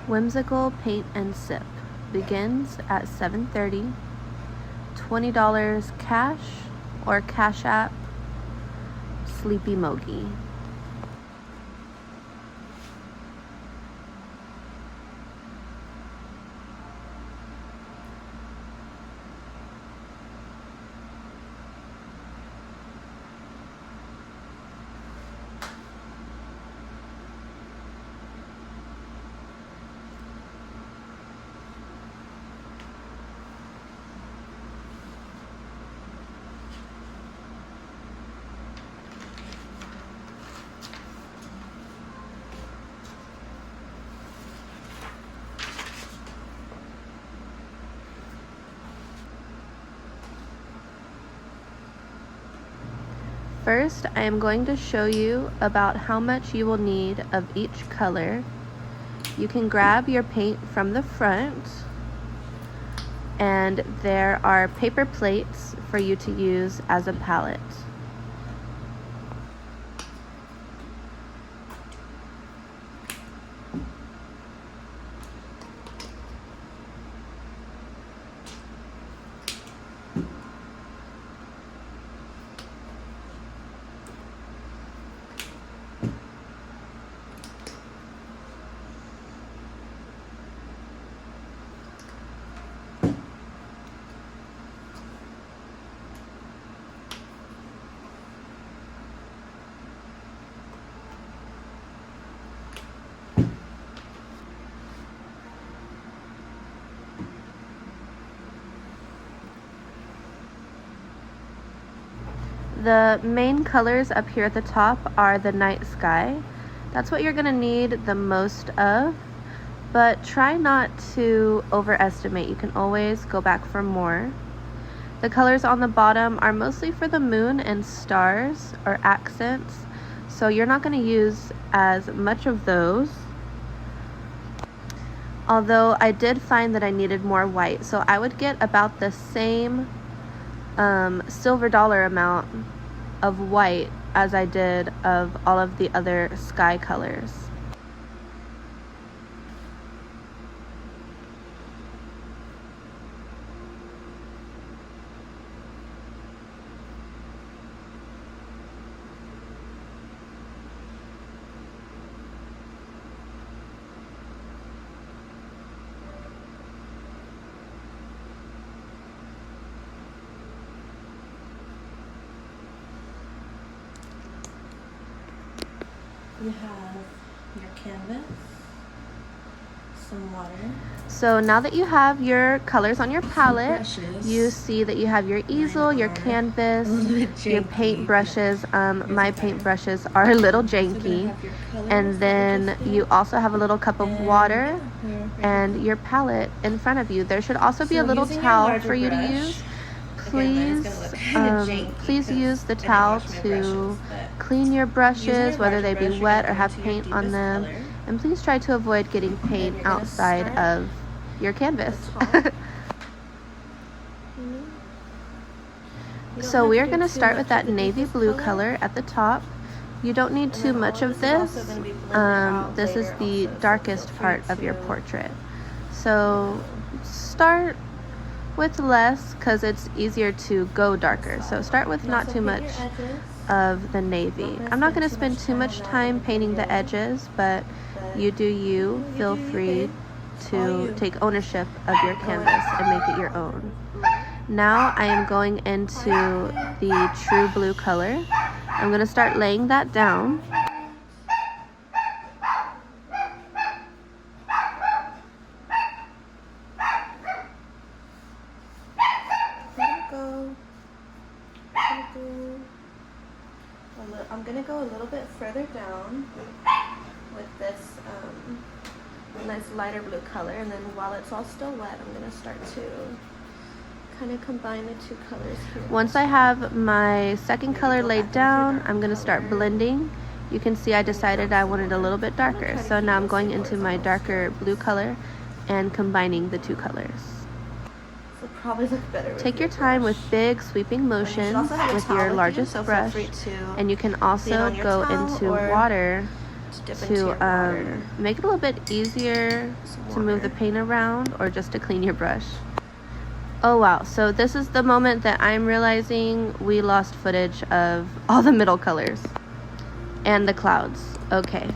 Whimsical Paint and Sip begins at $7:30. $20 cash or Cash App Sleepy Mogi. First, I am going to show you about how much you will need of each color. You can grab your paint from the front, and there are paper plates for you to use as a palette. The main colors up here at the top are the night sky. That's what you're going to need the most of, but try not to overestimate. You can always go back for more. The colors on the bottom are mostly for the moon and stars or accents, so you're not going to use as much of those. Although I did find that I needed more white, so I would get about the same silver dollar amount of white as I did of all of the other sky colors. You have your canvas, some water. So now that you have your colors on your palette, brushes. you see that you have your easel, your canvas, your paint brushes. My paint brushes are a little janky. And then you also have a little cup of water and your palette in front of you. There should also be a little towel for you to use. Please use the towel to clean your brushes, whether they be wet or have paint on them. And please try to avoid getting paint outside of your canvas. So we are going to start with that navy blue color at the top. You don't need too much of this. This is the darkest part of your portrait. So start with less because it's easier to go darker. So start with not too much of the navy. I'm not going to spend too much time painting the edges, but you do you. Feel free to take ownership of your canvas and make it your own. Now I am going into the true blue color. I'm going to start laying that down. I'm going to go a little bit further down with this nice lighter blue color, and then while it's all still wet, I'm going to start to kind of combine the two colors here. Once I have my second color laid down, I'm going to start blending. You can see I decided I wanted a little bit darker, so now I'm going into my darker blue color and combining the two colors. Probably look better. Take your time with big sweeping motions with your largest brush, and you can also go into water to make it a little bit easier to move the paint around or just to clean your brush. Oh wow, so this is the moment that I'm realizing we lost footage of all the middle colors and the clouds. Okay,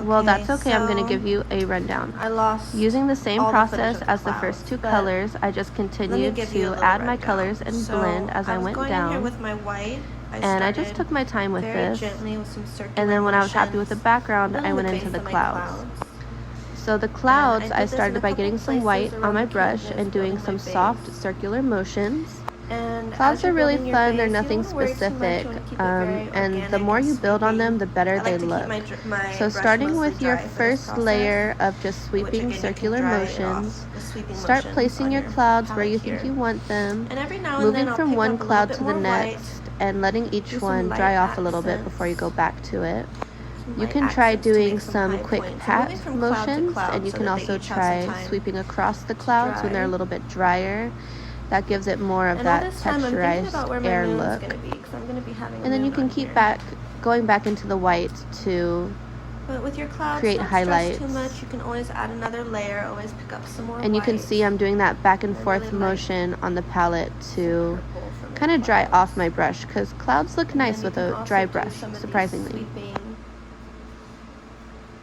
well that's okay, I'm going to give you a rundown. I lost using the same process as the clouds, first two colors. I just continued to add my colors and blend as I went down. In here with my white. I just took my time with this, with some and then when I was happy with the background, I went into the clouds. So the clouds, I started by getting some white on my brush and doing some soft circular motions. Clouds are really fun, they're nothing specific, and the more you build on them, the better they look. So starting with your first layer of just sweeping circular motions, start placing your clouds where you think you want them, moving from one cloud to the next, and letting each one dry off a little bit before you go back to it. You can try doing some quick pat motions, and you can also try sweeping across the clouds when they're a little bit drier. That gives it more of that texturized air look. And then you can keep going back into the white to create highlights. You can always add another layer, always pick up some more and you can see I'm doing that back and forth motion on the palette to kind of dry off my brush, because clouds look nice with a dry brush, surprisingly.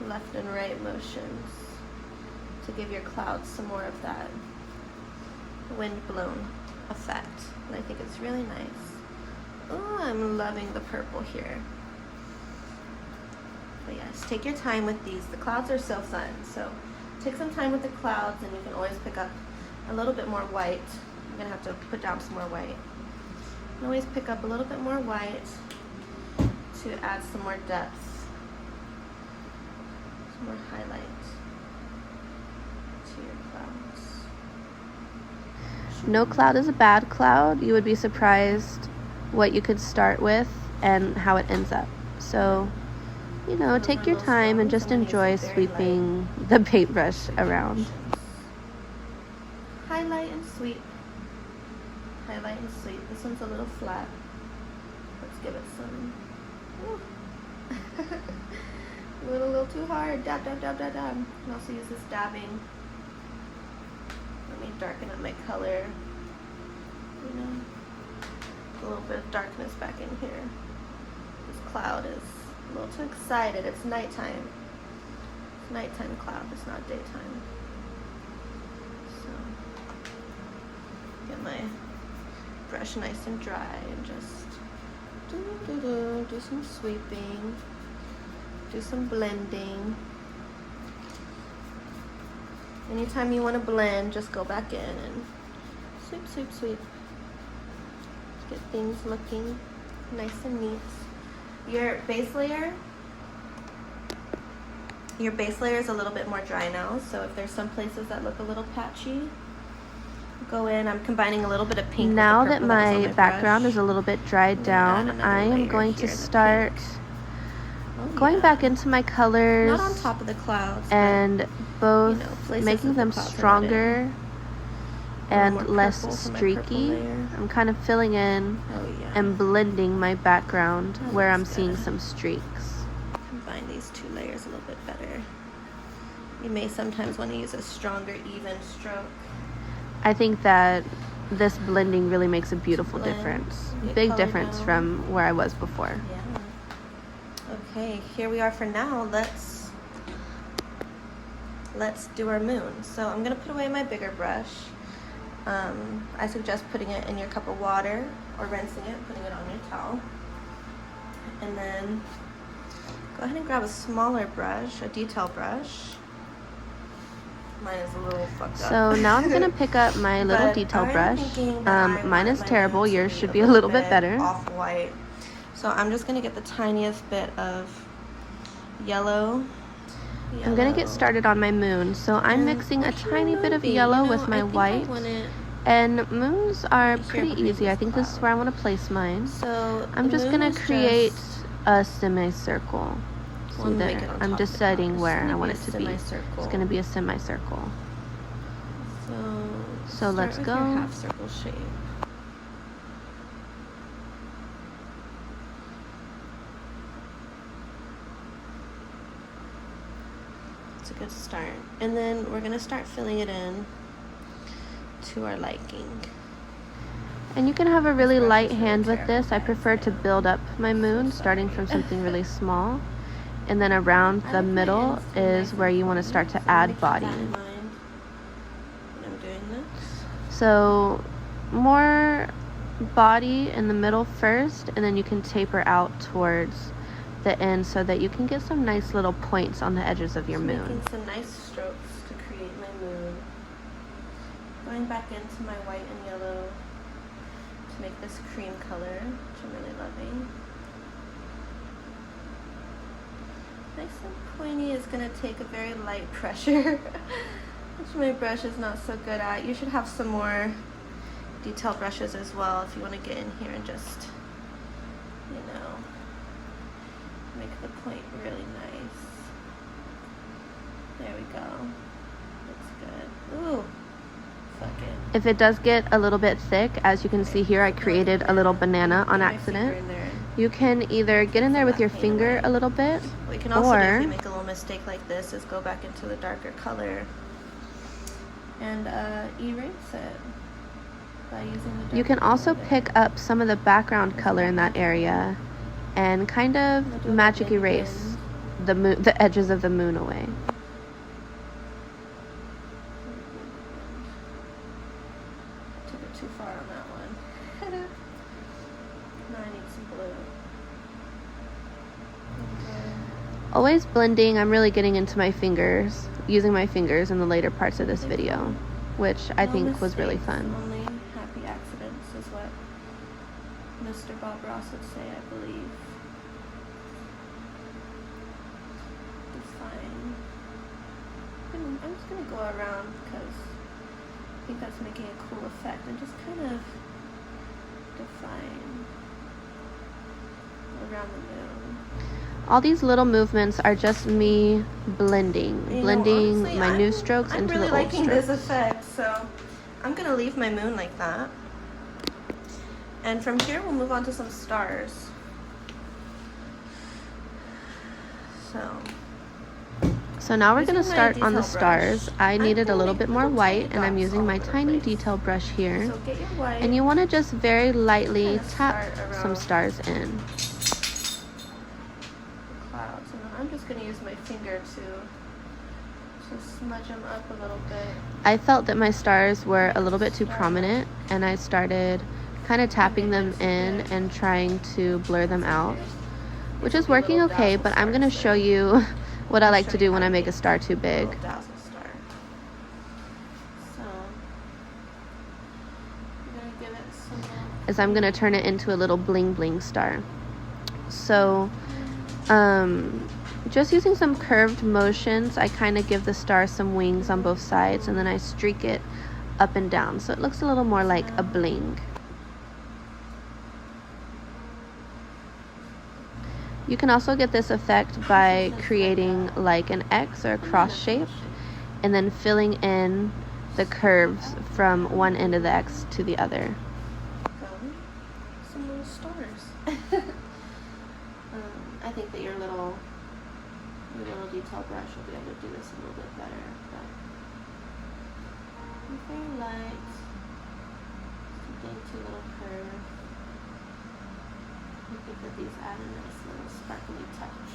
Left and right motions to give your clouds some more of that wind-blown effect, and I think it's really nice. Oh, I'm loving the purple here. But yes, take your time with these. The clouds are so fun, so take some time with the clouds, and you can always pick up a little bit more white. I'm gonna have to put down some more white. You can always pick up a little bit more white to add some more depth, some more highlight to your clouds. No cloud is a bad cloud. You would be surprised what you could start with and how it ends up. So, you know, take your time and just enjoy sweeping the paintbrush around. Highlight and sweep. Highlight and sweep. This one's a little flat. Let's give it some. A little too hard. Dab, dab, dab, dab, dab. You can also use this dabbing. Let me darken up my color. You know, a little bit of darkness back in here. This cloud is a little too excited. It's nighttime. It's nighttime cloud. It's not daytime. So, get my brush nice and dry and just do some sweeping. Do some blending. Anytime you want to blend, just go back in and sweep, sweep, sweep. Get things looking nice and neat. Your base layer is a little bit more dry now, so if there's some places that look a little patchy, go in. I'm combining a little bit of pink. Now that my background is a little bit dried down, I am going to start going back into my colors, not on top of the clouds, and both making them stronger and less streaky. I'm kind of filling in and blending my background where I'm seeing some streaks. Combine these two layers a little bit better. You may sometimes want to use a stronger, even stroke. I think that this blending really makes a beautiful difference. Big difference from where I was before. Yeah. Okay, here we are for now. Let's do our moon. So I'm gonna put away my bigger brush. I suggest putting it in your cup of water or rinsing it, putting it on your towel. And then go ahead and grab a smaller brush, a detail brush. Mine is a little fucked up. So now I'm gonna pick up my little detail brush. Mine is terrible. Yours should be a little bit better. Off-white. So I'm just gonna get the tiniest bit of yellow. I'm gonna get started on my moon. So I'm mixing a tiny bit of yellow with my white. And moons are pretty easy. I think this is where I want to place mine. So I'm just gonna create a semicircle. See there. I'm deciding where I want it to be. It's gonna be a semicircle. So let's go. Half circle shape. good start. And then we're gonna start filling it in to our liking. And you can have a really light hand with this. I prefer to build up my moon, starting from something really small. And then around the middle is where you want to start to add body. When I'm doing this. So more body in the middle first, and then you can taper out towards the end so that you can get some nice little points on the edges of your moon. Making some nice strokes to create my moon. Going back into my white and yellow to make this cream color, which I'm really loving. Nice and pointy is going to take a very light pressure, which my brush is not so good at. You should have some more detail brushes as well if you want to get in here and just, you know, make the point really nice. There we go. Looks good. Ooh, fuck it. If it does get a little bit thick, as you can see here, I created a little banana on accident. You can either get in there with your finger a little bit, what you can also do if you make a little mistake like this is go back into the darker color and erase it by using the darker you can also color. pick up some of the background color in that area and kind of magic erase the edges of the moon away. Took it too far on that one. Now I need some blue. Always blending. I'm really getting into my fingers, using my fingers in the later parts of this video, which I think was really fun. Only happy accidents is what Mr. Bob Ross would say, I believe. It's fine. I'm just going to go around because I think that's making a cool effect and just kind of define around the moon. All these little movements are just me blending Honestly, my new strokes into really the old liking strokes. this effect, so I'm gonna leave my moon like that. And from here, we'll move on to some stars. So now we're going to Using my start on the detail stars. brush, I I'm needed a gonna little make bit more little white, tiny and I'm dots using all my over the tiny place. detail brush here. So get your white. And you want to just very lightly Kinda tap start some around stars in. Clouds, and then I'm just gonna use my finger to smudge them up a little bit. I felt that my stars were a little bit too prominent, and I started kind of tapping them in and trying to blur them out, which is working okay, but I'm going to show you what I like to do when I make a star too big. Little dazzle star. So I'm gonna give it some. Is I'm going to turn it into a little bling bling star. So just using some curved motions, I kind of give the star some wings on both sides, and then I streak it up and down so it looks a little more like a bling. You can also get this effect by creating like an X or a cross shape and then filling in the curves from one end of the X to the other. Some little stars. I think that your little detail brush will be able to do this a little bit better. But very light, dainty little curve. I think that these add a nice little sparkly touch.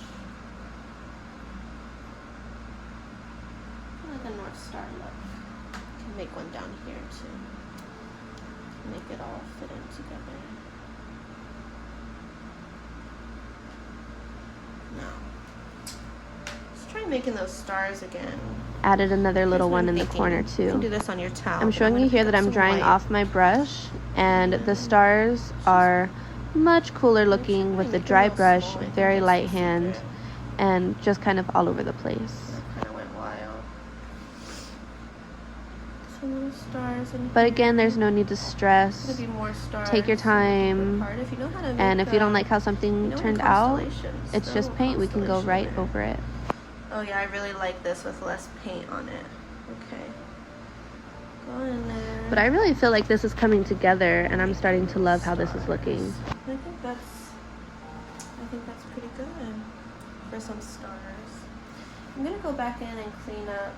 Kind of like a North Star look. You can make one down here too. Make it all fit in together. Now, let's try making those stars again. Added another little one in the thinking. corner You can do too. this on your towel. I'm showing you here that I'm drying off my brush, and the stars are much cooler looking with the dry brush, very light hand, and just kind of all over the place. Kind of went wild. Some little stars in But here. again, there's no need to stress. There's gonna be more stars. Take your time, Part. If you know how to and make, if you don't like how something turned out, constellations, it's throw just a paint. We can go constellation right in there. over it. Oh yeah, I really like this with less paint on it. Okay. Go in there. But I really feel like this is coming together, and I'm starting to love how this is looking. I think that's pretty good for some stars. I'm gonna go back in and clean up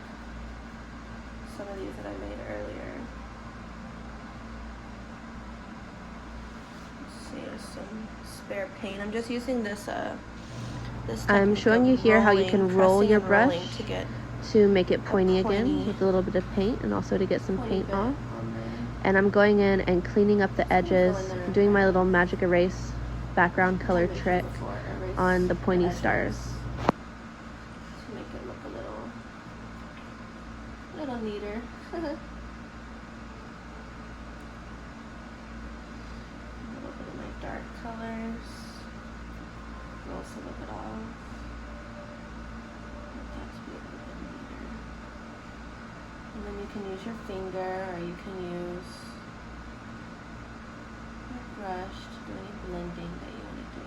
some of these that I made earlier. Let's see, there's some spare paint. I'm just using this I'm showing you here how you can roll your brush to get to make it pointy again pointy with a little bit of paint, and also to get some pointy paint bit off. on there. And I'm going in and cleaning up the I'm gonna go edges, in there and doing my little magic erase background color mentioned trick before, erase on the pointy edges stars. to make it look a little neater. A little bit of my dark colors. Roll some of it off. Want that to be a little bit neater. And then you can use your finger, or you can use your brush to do any blending that you want to do.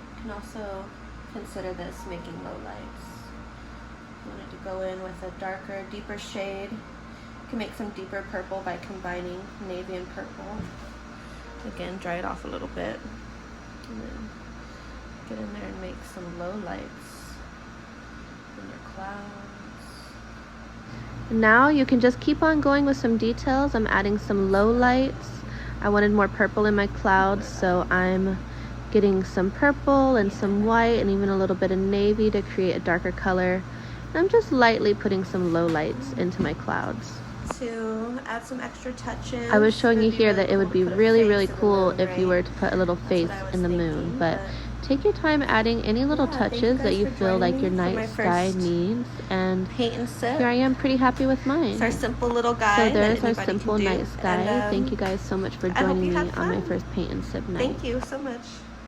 You can also consider this making low lights. If you wanted to go in with a darker, deeper shade, you can make some deeper purple by combining navy and purple. Again, dry it off a little bit, and then get in there and make some low lights in your clouds. Now you can just keep on going with some details. I'm adding some low lights. I wanted more purple in my clouds, so I'm getting some purple and some white and even a little bit of navy to create a darker color. And I'm just lightly putting some low lights into my clouds. To add some extra touches. I was showing you It'd be here that it would be cool to put a really, face really in the cool moon, if you right? were to put a little That's face what I was in the moon, thinking, but take your time adding any little yeah, thank you touches that guys you for feel like joining your me for my night sky first needs, and paint and sip. here I am pretty happy with mine. It's our simple little guide. So there's that our anybody simple can do. night sky. And, Thank you guys so much for I hope joining you me had on my fun. first paint and sip night. Thank you so much.